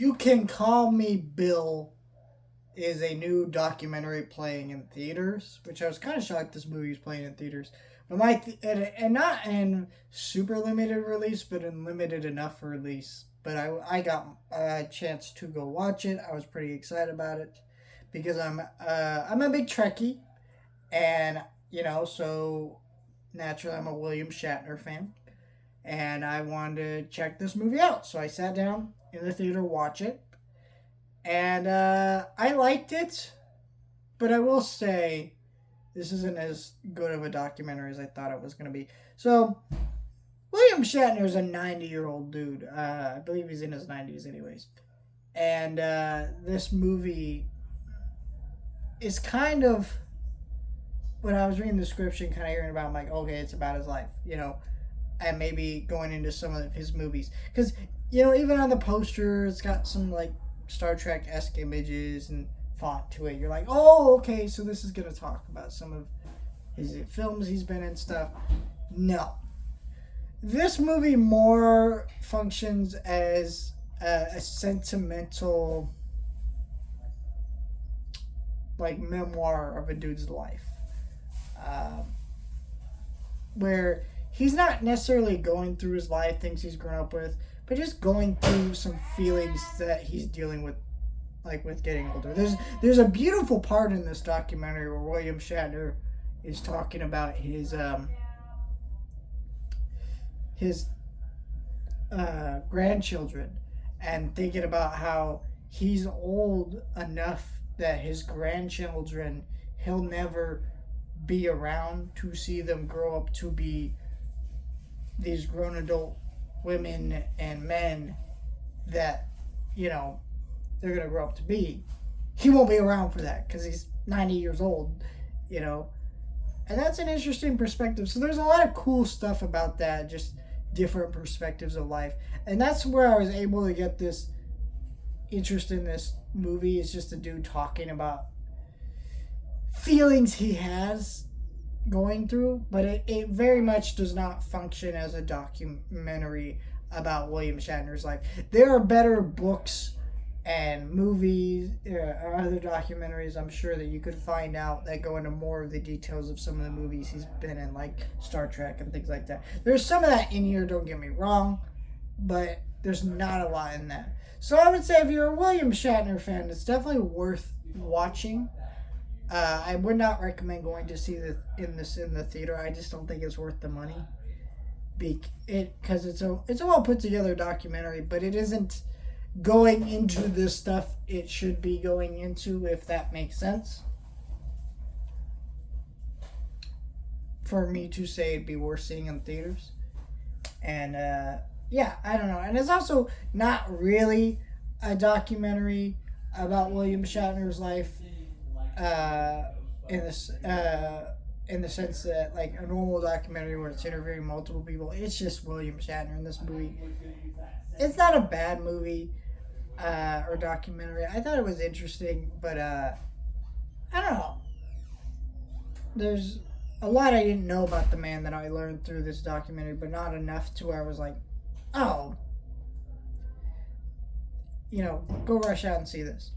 You Can Call Me Bill is a new documentary playing in theaters, which I was kind of shocked this movie is playing in theaters. But and not in super limited release, but in limited enough release. But I got a chance to go watch it. I was pretty excited about it because I'm a big Trekkie, and so naturally I'm a William Shatner fan, and I wanted to check this movie out. So I sat down in the theater, watch it, and I liked it. But I will say, this isn't as good of a documentary as I thought it was going to be. So William Shatner is a 90-year-old dude. I believe he's in his 90s, anyways. And this movie is kind of, when I was reading the description, kind of hearing about, I'm like, okay, it's about his life, and maybe going into some of his movies. Because, even on the poster, it's got some, like, Star Trek-esque images and font to it. You're like, oh, okay, so this is going to talk about some of his films he's been in, stuff. No. This movie more functions as a sentimental, like, memoir of a dude's life. Where he's not necessarily going through his life, things he's grown up with, but just going through some feelings that he's dealing with, like with getting older. There's a beautiful part in this documentary where William Shatner is talking about his grandchildren, and thinking about how he's old enough that his grandchildren, he'll never be around to see them grow up to be these grown adult women and men that they're going to grow up to be. He won't be around for that because he's 90 years old, and that's an interesting perspective. So there's a lot of cool stuff about that, just different perspectives of life, and that's where I was able to get this interest in this movie. It's just a dude talking about feelings he has going through, but it very much does not function as a documentary about William Shatner's life. There are better books and movies or other documentaries, I'm sure, that you could find out that go into more of the details of some of the movies he's been in, like Star Trek and things like that. There's some of that in here, don't get me wrong, but there's not a lot in that. So I would say if you're a William Shatner fan, it's definitely worth watching. I would not recommend going to see this in the theater. I just don't think it's worth the money. Because it's a well put together documentary, but it isn't going into this stuff it should be going into, if that makes sense. For me to say it'd be worth seeing in theaters. And yeah, I don't know. And it's also not really a documentary about William Shatner's life in the sense that, like, a normal documentary where it's interviewing multiple people. It's just William Shatner in this movie. It's not a bad movie or documentary. I thought it was interesting, but I don't know. There's a lot I didn't know about the man that I learned through this documentary, but not enough to where I was like, oh, go rush out and see this.